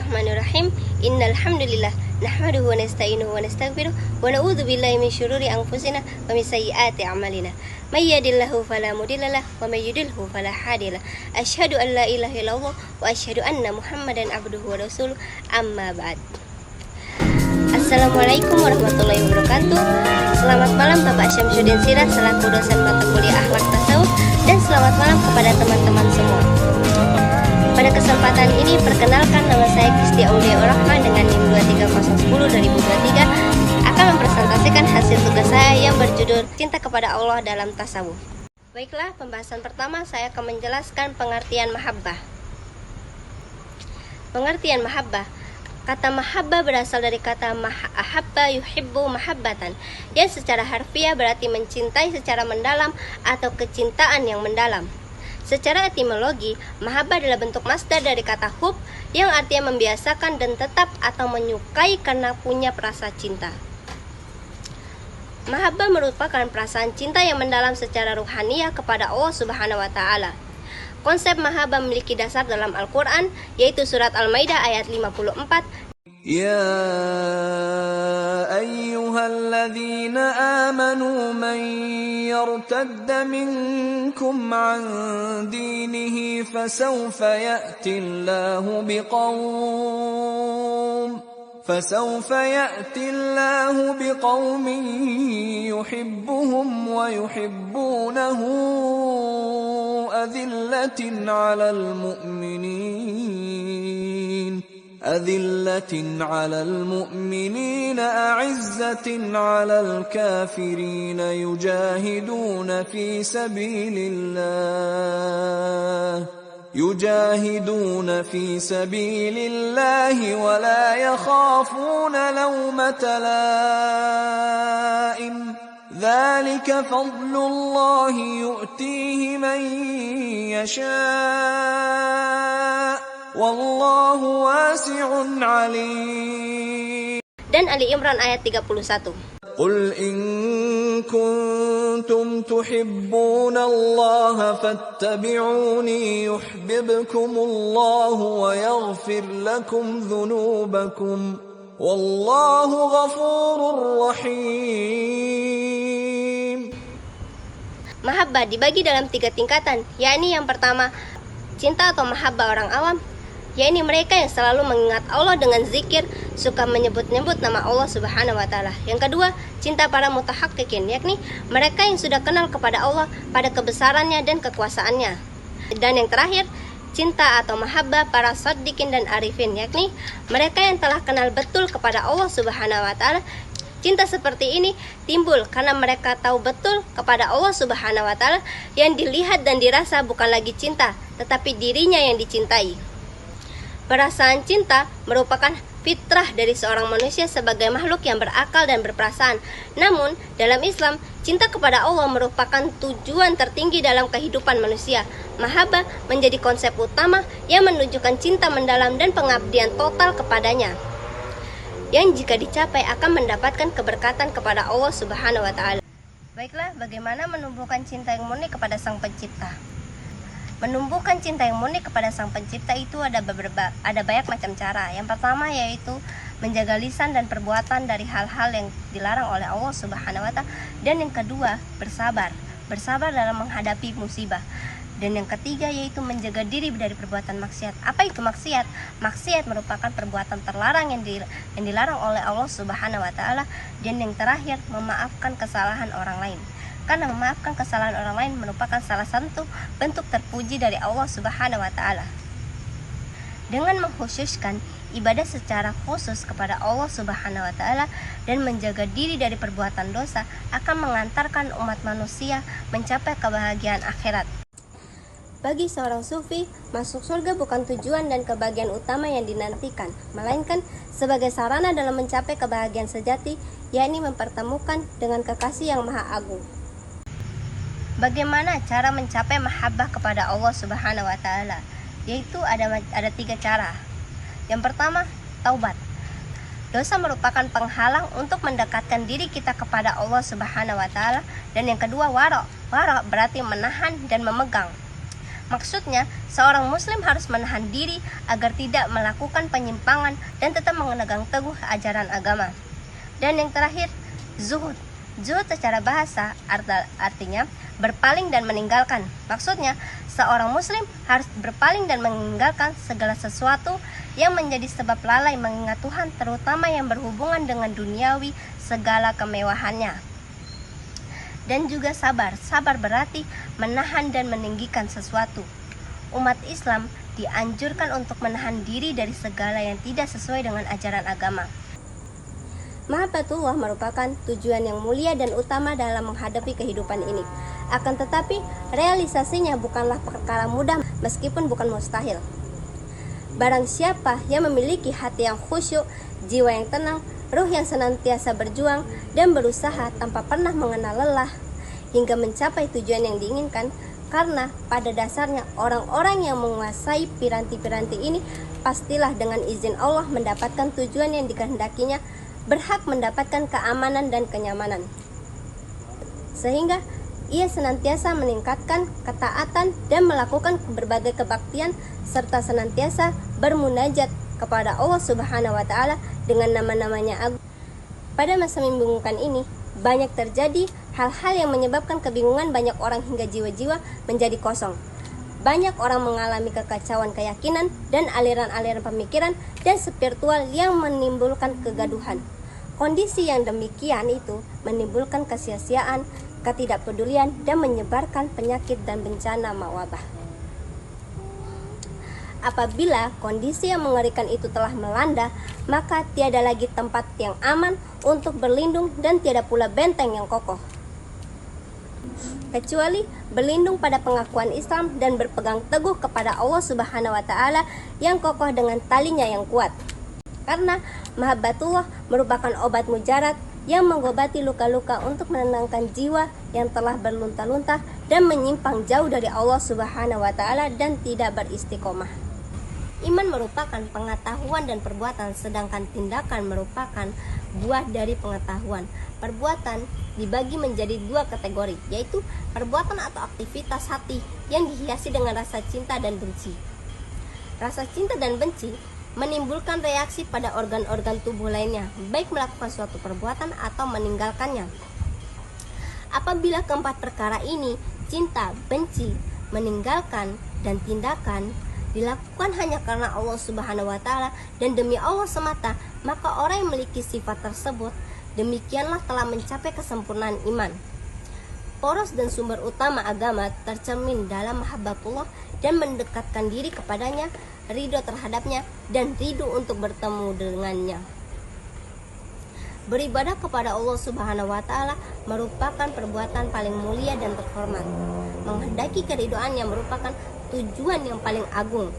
Bismillahirrahmanirrahim. Innal hamdalillah nahmaduhu wa nasta'inuhu wa nastaghfiruh wa na'udzu billahi min syururi anfusina wa min sayyiati a'malina. May yahdihillahu fala mudhillalah wa may yudhlilhu fala hadiyalah. Asyhadu an la ilaha illallah wa asyhadu anna Muhammadan abduhu wa rasuluh. Amma ba'd. Assalamualaikum warahmatullahi wabarakatuh. Selamat malam Bapak Syamsuddin Siraj selaku dosen mata kuliah Akhlak Tasawuf, dan selamat malam kepada teman-teman semua. Pada kesempatan ini perkenalkan, nama saya Kristi Aulia Rahman dengan NIM 23010-2023 akan mempresentasikan hasil tugas saya yang berjudul Cinta kepada Allah dalam Tasawuf. Baiklah, pembahasan pertama saya akan menjelaskan pengertian mahabbah. Pengertian mahabbah. Kata mahabbah berasal dari kata ahabba yuhibbu mahabbatan, yang secara harfiah berarti mencintai secara mendalam atau kecintaan yang mendalam. Secara etimologi, mahabbah adalah bentuk masdar dari kata hub yang artinya membiasakan dan tetap atau menyukai karena punya perasa cinta. Mahabbah merupakan perasaan cinta yang mendalam secara ruhaniyah kepada Allah Subhanahu wa taala. Konsep mahabbah memiliki dasar dalam Al-Qur'an, yaitu surat Al-Maidah ayat 54. Ya ayyuhalladzina amanu man yartadda minkum an dinihi fasawfa ya'ti Allahu biqaumin yuhibbuhum wa yuhibbunahu أذلة على المؤمنين أعزة على الكافرين يجاهدون في سبيل الله ولا يخافون لومة لائم ذلك فضل الله يؤتيه من يشاء wallahu wasi'un alim. Dan Ali Imran ayat 31. Qul in kuntum tuhibbuna Allah fattabi'uni yuhibbukumullahu wa yaghfir lakum dhunubakum wallahu ghafurur rahim. Mahabbah dibagi dalam 3 tingkatan, yakni yang pertama cinta atau mahabbah orang awam, yakni mereka yang selalu mengingat Allah dengan zikir, suka menyebut-nyebut nama Allah Subhanahu wa taala. Yang kedua, cinta para mutahaqqiqin, yakni mereka yang sudah kenal kepada Allah pada kebesarannya dan kekuasaannya. Dan yang terakhir, cinta atau mahabbah para shaddiqin dan arifin, yakni mereka yang telah kenal betul kepada Allah Subhanahu wa taala. Cinta seperti ini timbul karena mereka tahu betul kepada Allah Subhanahu wa taala. Yang dilihat dan dirasa bukan lagi cinta, tetapi dirinya yang dicintai. Perasaan cinta merupakan fitrah dari seorang manusia sebagai makhluk yang berakal dan berperasaan. Namun, dalam Islam, cinta kepada Allah merupakan tujuan tertinggi dalam kehidupan manusia. Mahabbah menjadi konsep utama yang menunjukkan cinta mendalam dan pengabdian total kepadanya, yang jika dicapai akan mendapatkan keberkatan kepada Allah Subhanahu wa taala. Baiklah, bagaimana menumbuhkan cinta yang murni kepada Sang Pencipta? Menumbuhkan cinta yang murni kepada Sang Pencipta itu ada banyak macam cara. Yang pertama yaitu menjaga lisan dan perbuatan dari hal-hal yang dilarang oleh Allah Subhanahu wa taala. Dan yang kedua, bersabar dalam menghadapi musibah. Dan yang ketiga yaitu menjaga diri dari perbuatan maksiat. Apa itu maksiat? Maksiat merupakan perbuatan terlarang yang dilarang oleh Allah Subhanahu wa taala. Dan yang terakhir, memaafkan kesalahan orang lain. Karena memaafkan kesalahan orang lain merupakan salah satu bentuk terpuji dari Allah Subhanahu wa taala. Dengan mengkhususkan ibadah secara khusus kepada Allah Subhanahu wa taala dan menjaga diri dari perbuatan dosa akan mengantarkan umat manusia mencapai kebahagiaan akhirat. Bagi seorang sufi, masuk surga bukan tujuan dan kebahagiaan utama yang dinantikan, melainkan sebagai sarana dalam mencapai kebahagiaan sejati, yakni mempertemukan dengan kekasih yang maha agung. Bagaimana cara mencapai mahabbah kepada Allah Subhanahu wa taala? Yaitu ada 3 cara. Yang pertama, taubat. Dosa merupakan penghalang untuk mendekatkan diri kita kepada Allah Subhanahu wa taala. Dan yang kedua, wara'. Wara' berarti menahan dan memegang. Maksudnya, seorang muslim harus menahan diri agar tidak melakukan penyimpangan dan tetap memegang teguh ajaran agama. Dan yang terakhir, zuhud. Zuhud secara bahasa artinya berpaling dan meninggalkan. Maksudnya, seorang muslim harus berpaling dan meninggalkan segala sesuatu yang menjadi sebab lalai mengingat Tuhan, terutama yang berhubungan dengan duniawi, segala kemewahannya. Dan juga sabar. Sabar berarti menahan dan meninggikan sesuatu. Umat Islam dianjurkan untuk menahan diri dari segala yang tidak sesuai dengan ajaran agama. Mahabbatullah merupakan tujuan yang mulia dan utama dalam menghadapi kehidupan ini. Akan tetapi, realisasinya bukanlah perkara mudah meskipun bukan mustahil. Barang siapa yang memiliki hati yang khusyuk, jiwa yang tenang, ruh yang senantiasa berjuang dan berusaha tanpa pernah mengenal lelah hingga mencapai tujuan yang diinginkan, karena pada dasarnya orang-orang yang menguasai piranti-piranti ini pastilah dengan izin Allah mendapatkan tujuan yang dikehendakinya, berhak mendapatkan keamanan dan kenyamanan. Sehingga ia senantiasa meningkatkan ketaatan dan melakukan berbagai kebaktian serta senantiasa bermunajat kepada Allah Subhanahu wa taala dengan nama-namanya agung. Pada masa membingungkan ini, banyak terjadi hal-hal yang menyebabkan kebingungan banyak orang hingga jiwa-jiwa menjadi kosong. Banyak orang mengalami kekacauan keyakinan dan aliran-aliran pemikiran dan spiritual yang menimbulkan kegaduhan. Kondisi yang demikian itu menimbulkan kesia-siaan, ketidakpedulian, dan menyebarkan penyakit dan bencana wabah. Apabila kondisi yang mengerikan itu telah melanda, maka tiada lagi tempat yang aman untuk berlindung dan tiada pula benteng yang kokoh, kecuali berlindung pada pengakuan Islam dan berpegang teguh kepada Allah Subhanahu wa taala yang kokoh dengan talinya yang kuat. Karena mahabbatullah merupakan obat mujarab yang mengobati luka-luka untuk menenangkan jiwa yang telah berlunta-lunta dan menyimpang jauh dari Allah Subhanahu wa taala dan tidak beristiqomah. Iman merupakan pengetahuan dan perbuatan, sedangkan tindakan merupakan buah dari pengetahuan. Perbuatan dibagi menjadi dua kategori, yaitu perbuatan atau aktivitas hati yang dihiasi dengan rasa cinta dan benci. Rasa cinta dan benci menimbulkan reaksi pada organ-organ tubuh lainnya, baik melakukan suatu perbuatan atau meninggalkannya. Apabila keempat perkara ini, cinta, benci, meninggalkan, dan tindakan, dilakukan hanya karena Allah Subhanahu wa taala dan demi Allah semata, maka orang yang memiliki sifat tersebut demikianlah telah mencapai kesempurnaan iman. Poros dan sumber utama agama tercermin dalam mahabbatullah dan mendekatkan diri kepadanya, ridho terhadapnya, dan ridho untuk bertemu dengannya. Beribadah kepada Allah Subhanahu wa taala merupakan perbuatan paling mulia dan terhormat. Menghendaki keridhoan yang merupakan tujuan yang paling agung.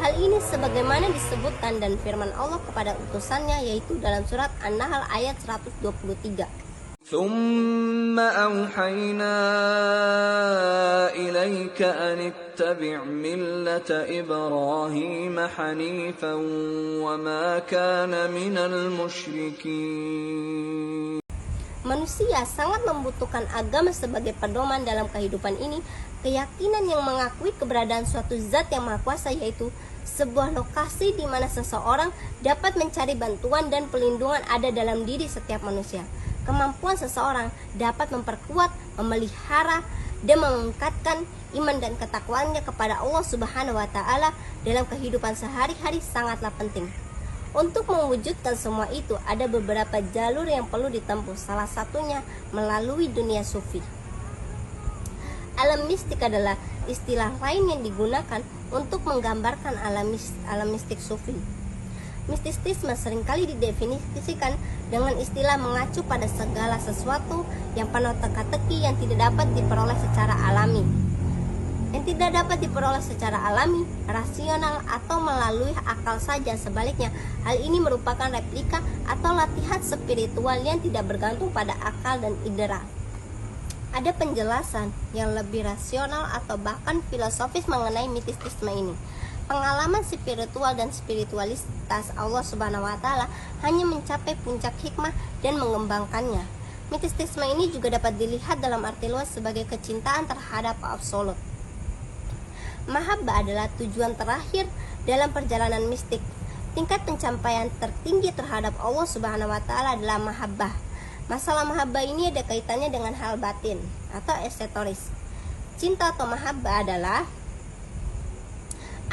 Hal ini sebagaimana disebutkan dan firman Allah kepada utusannya, yaitu dalam surat An-Nahl ayat 123. ثم أوحينا إليك أن اتبع ملة إبراهيم حنيفا وما كان من المشركين. Manusia sangat membutuhkan agama sebagai pedoman dalam kehidupan ini, keyakinan yang mengakui keberadaan suatu zat yang maha kuasa, yaitu sebuah lokasi di mana seseorang dapat mencari bantuan dan pelindungan ada dalam diri setiap manusia. Kemampuan seseorang dapat memperkuat, memelihara, dan mengangkatkan iman dan ketakwaannya kepada Allah Subhanahu wa taala dalam kehidupan sehari-hari sangatlah penting. Untuk mewujudkan semua itu, ada beberapa jalur yang perlu ditempuh, salah satunya melalui dunia sufi. Alam mistik adalah istilah lain yang digunakan untuk menggambarkan alam mistik sufi. Mistisisme seringkali didefinisikan dengan istilah mengacu pada segala sesuatu yang penuh teka-teki yang tidak dapat diperoleh secara alami. Yang tidak dapat diperoleh secara alami, rasional, atau melalui akal saja. Sebaliknya, hal ini merupakan replika atau latihan spiritual yang tidak bergantung pada akal dan indera. Ada penjelasan yang lebih rasional atau bahkan filosofis mengenai mistisisme ini. Pengalaman spiritual dan spiritualitas Allah Subhanahu wa taala hanya mencapai puncak hikmah dan mengembangkannya. Mistisisme ini juga dapat dilihat dalam arti luas sebagai kecintaan terhadap absolut. Mahabbah adalah tujuan terakhir dalam perjalanan mistik. Tingkat pencapaian tertinggi terhadap Allah Subhanahu wa Ta'ala adalah mahabbah. Masalah mahabbah ini ada kaitannya dengan hal batin atau esoteris. Cinta atau mahabbah adalah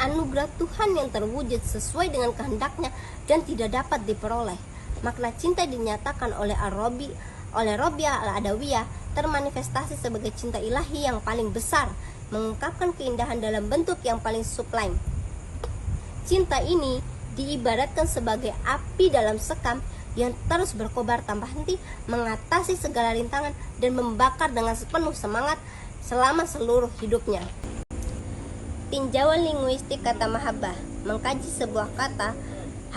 anugerah Tuhan yang terwujud sesuai dengan kehendaknya dan tidak dapat diperoleh. Makna cinta dinyatakan oleh Rabi'ah al-Adawiyah termanifestasi sebagai cinta ilahi yang paling besar, mengungkapkan keindahan dalam bentuk yang paling sublime. Cinta ini diibaratkan sebagai api dalam sekam yang terus berkobar tanpa henti, mengatasi segala rintangan dan membakar dengan sepenuh semangat selama seluruh hidupnya. Tinjauan linguistik kata mahabbah. Mengkaji sebuah kata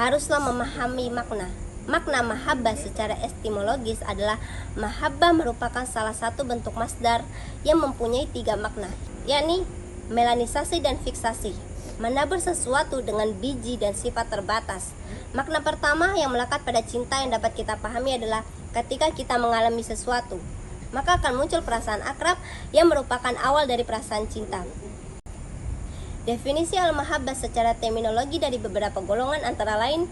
haruslah memahami makna. Makna mahabbah secara etimologis adalah mahabbah merupakan salah satu bentuk masdar yang mempunyai 3 makna, yakni melanisasi dan fiksasi, menabur sesuatu dengan biji dan sifat terbatas. Makna pertama yang melekat pada cinta yang dapat kita pahami adalah ketika kita mengalami sesuatu, maka akan muncul perasaan akrab yang merupakan awal dari perasaan cinta. Definisi al-mahabbah secara terminologi dari beberapa golongan antara lain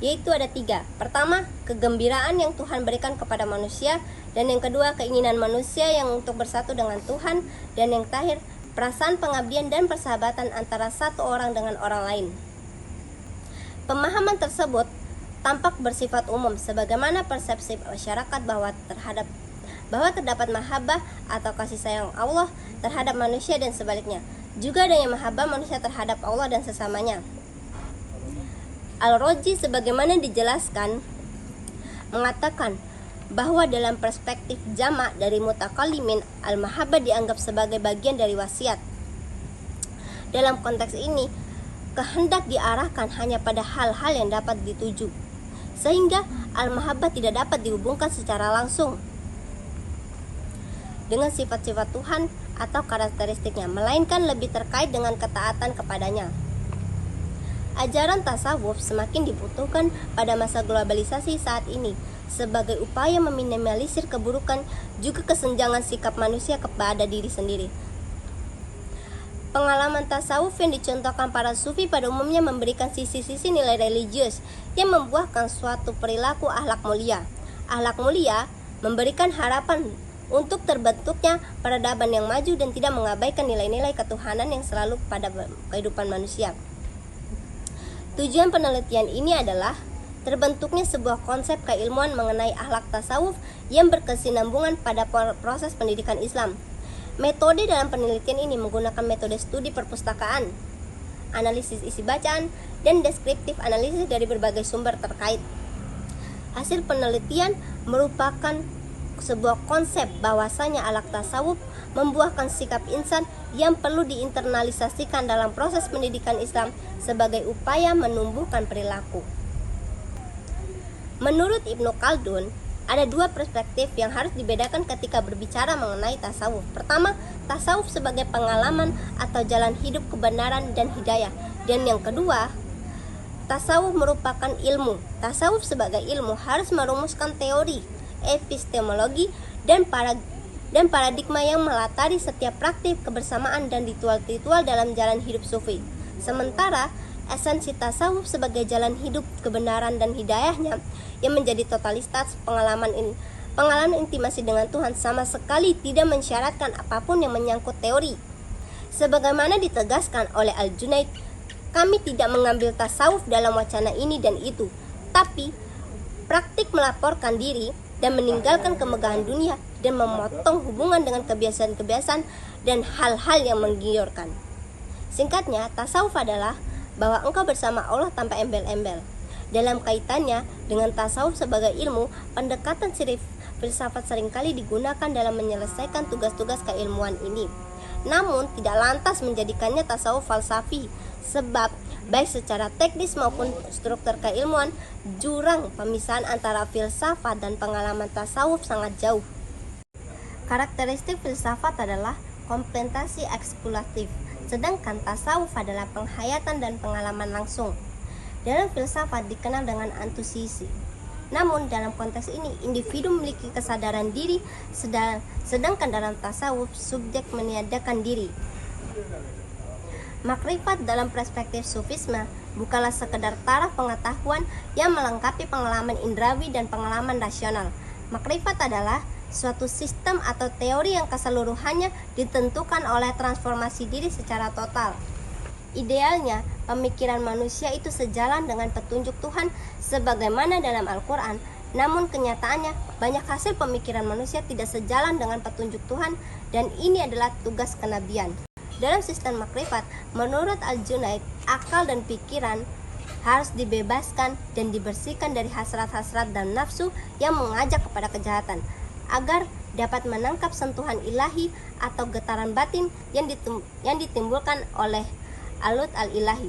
yaitu ada 3. Pertama, kegembiraan yang Tuhan berikan kepada manusia, dan yang kedua, keinginan manusia yang untuk bersatu dengan Tuhan, dan yang terakhir, perasaan pengabdian dan persahabatan antara satu orang dengan orang lain. Pemahaman tersebut tampak bersifat umum, sebagaimana persepsi masyarakat bahwa terdapat mahabbah atau kasih sayang Allah terhadap manusia dan sebaliknya. Juga adanya mahabbah manusia terhadap Allah dan sesamanya. Al-Roji sebagaimana dijelaskan mengatakan bahwa dalam perspektif jamak dari mutakallimin, al-mahabbah dianggap sebagai bagian dari wasiat. Dalam konteks ini, kehendak diarahkan hanya pada hal-hal yang dapat dituju, sehingga al-mahabbah tidak dapat dihubungkan secara langsung dengan sifat-sifat Tuhan atau karakteristiknya, melainkan lebih terkait dengan ketaatan kepadanya. Ajaran tasawuf semakin dibutuhkan pada masa globalisasi saat ini sebagai upaya meminimalisir keburukan juga kesenjangan sikap manusia kepada diri sendiri. Pengalaman tasawuf yang dicontohkan para sufi pada umumnya memberikan sisi-sisi nilai religius yang membuahkan suatu perilaku akhlak mulia. Akhlak mulia memberikan harapan untuk terbentuknya peradaban yang maju dan tidak mengabaikan nilai-nilai ketuhanan yang selalu pada kehidupan manusia. Tujuan penelitian ini adalah terbentuknya sebuah konsep keilmuan mengenai akhlak tasawuf yang berkesinambungan pada proses pendidikan Islam. Metode dalam penelitian ini menggunakan metode studi perpustakaan, analisis isi bacaan, dan deskriptif analisis dari berbagai sumber terkait. Hasil penelitian merupakan sebuah konsep bahwasanya akhlak tasawuf membuahkan sikap insan yang perlu diinternalisasikan dalam proses pendidikan Islam sebagai upaya menumbuhkan perilaku. Menurut Ibnu Khaldun, ada 2 perspektif yang harus dibedakan ketika berbicara mengenai tasawuf. Pertama, tasawuf sebagai pengalaman atau jalan hidup kebenaran dan hidayah. Dan yang kedua, tasawuf merupakan ilmu. Tasawuf sebagai ilmu harus merumuskan teori, epistemologi, dan paradigma yang melatari setiap praktik kebersamaan dan ritual-ritual dalam jalan hidup sufi. Sementara esensi tasawuf sebagai jalan hidup kebenaran dan hidayahnya yang menjadi totalitas pengalaman intimasi dengan Tuhan sama sekali tidak mensyaratkan apapun yang menyangkut teori. Sebagaimana ditegaskan oleh Al-Junaid, kami tidak mengambil tasawuf dalam wacana ini dan itu, tapi praktik melaporkan diri dan meninggalkan kemegahan dunia dan memotong hubungan dengan kebiasaan-kebiasaan dan hal-hal yang menggiurkan. Singkatnya, tasawuf adalah bahwa engkau bersama Allah tanpa embel-embel. Dalam kaitannya dengan tasawuf sebagai ilmu, pendekatan filsafat seringkali digunakan dalam menyelesaikan tugas-tugas keilmuan ini. Namun, tidak lantas menjadikannya tasawuf falsafi, sebab baik secara teknis maupun struktur keilmuan, jurang pemisahan antara filsafat dan pengalaman tasawuf sangat jauh. Karakteristik filsafat adalah kontemplasi eksklusif, sedangkan tasawuf adalah penghayatan dan pengalaman langsung. Dalam filsafat dikenal dengan antusisi. Namun dalam konteks ini individu memiliki kesadaran diri, sedangkan dalam tasawuf subjek meniadakan diri. Makrifat dalam perspektif sufisme bukanlah sekedar taraf pengetahuan yang melengkapi pengalaman indrawi dan pengalaman rasional. Makrifat adalah suatu sistem atau teori yang keseluruhannya ditentukan oleh transformasi diri secara total. Idealnya, pemikiran manusia itu sejalan dengan petunjuk Tuhan sebagaimana dalam Al-Quran. Namun kenyataannya, banyak hasil pemikiran manusia tidak sejalan dengan petunjuk Tuhan, dan ini adalah tugas kenabian. Dalam sistem makrifat, menurut Al-Junaid, akal dan pikiran harus dibebaskan dan dibersihkan dari hasrat-hasrat dan nafsu yang mengajak kepada kejahatan, agar dapat menangkap sentuhan ilahi atau getaran batin yang ditimbulkan oleh alut al-ilahi.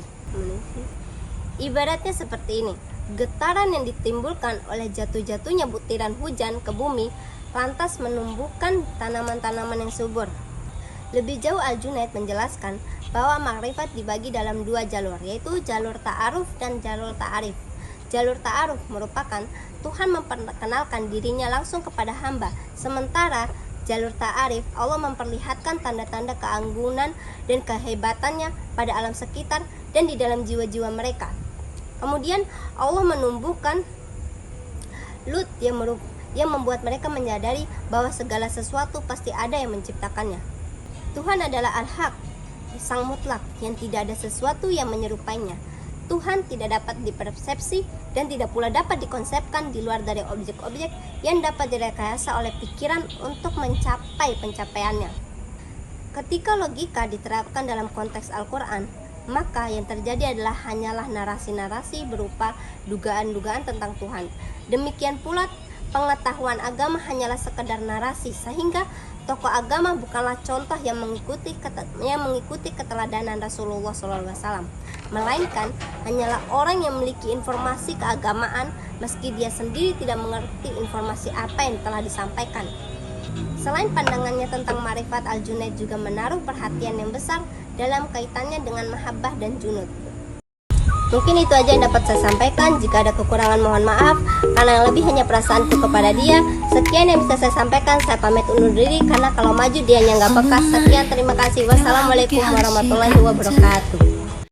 Ibaratnya seperti ini, getaran yang ditimbulkan oleh jatuh-jatuhnya butiran hujan ke bumi lantas menumbuhkan tanaman-tanaman yang subur. Lebih jauh Al-Junaid menjelaskan bahwa makrifat dibagi dalam dua jalur, yaitu jalur ta'aruf dan jalur ta'arif. Jalur ta'aruf merupakan Tuhan memperkenalkan dirinya langsung kepada hamba, sementara jalur ta'arif Allah memperlihatkan tanda-tanda keanggunan dan kehebatannya pada alam sekitar dan di dalam jiwa-jiwa mereka. Kemudian Allah menumbuhkan Lut yang membuat mereka menyadari bahwa segala sesuatu pasti ada yang menciptakannya. Tuhan adalah Al-Haq, Sang Mutlak, yang tidak ada sesuatu yang menyerupainya. Tuhan tidak dapat dipersepsi dan tidak pula dapat dikonsepkan di luar dari objek-objek yang dapat direkayasa oleh pikiran untuk mencapai pencapaiannya. Ketika logika diterapkan dalam konteks Al-Quran, maka yang terjadi adalah hanyalah narasi-narasi berupa dugaan-dugaan tentang Tuhan. Demikian pula pengetahuan agama hanyalah sekedar narasi, sehingga tokoh agama bukanlah contoh yang mengikuti keteladanan Rasulullah SAW, melainkan hanyalah orang yang memiliki informasi keagamaan meski dia sendiri tidak mengerti informasi apa yang telah disampaikan. Selain pandangannya tentang ma'rifat, Al-Junaid juga menaruh perhatian yang besar dalam kaitannya dengan mahabbah dan junud. Mungkin itu aja yang dapat saya sampaikan. Jika ada kekurangan mohon maaf, karena yang lebih hanya perasaanku kepada dia. Sekian yang bisa saya sampaikan. Saya pamit undur diri, karena kalau maju dia yang nggak peka. Sekian, terima kasih. Wassalamualaikum warahmatullahi wabarakatuh.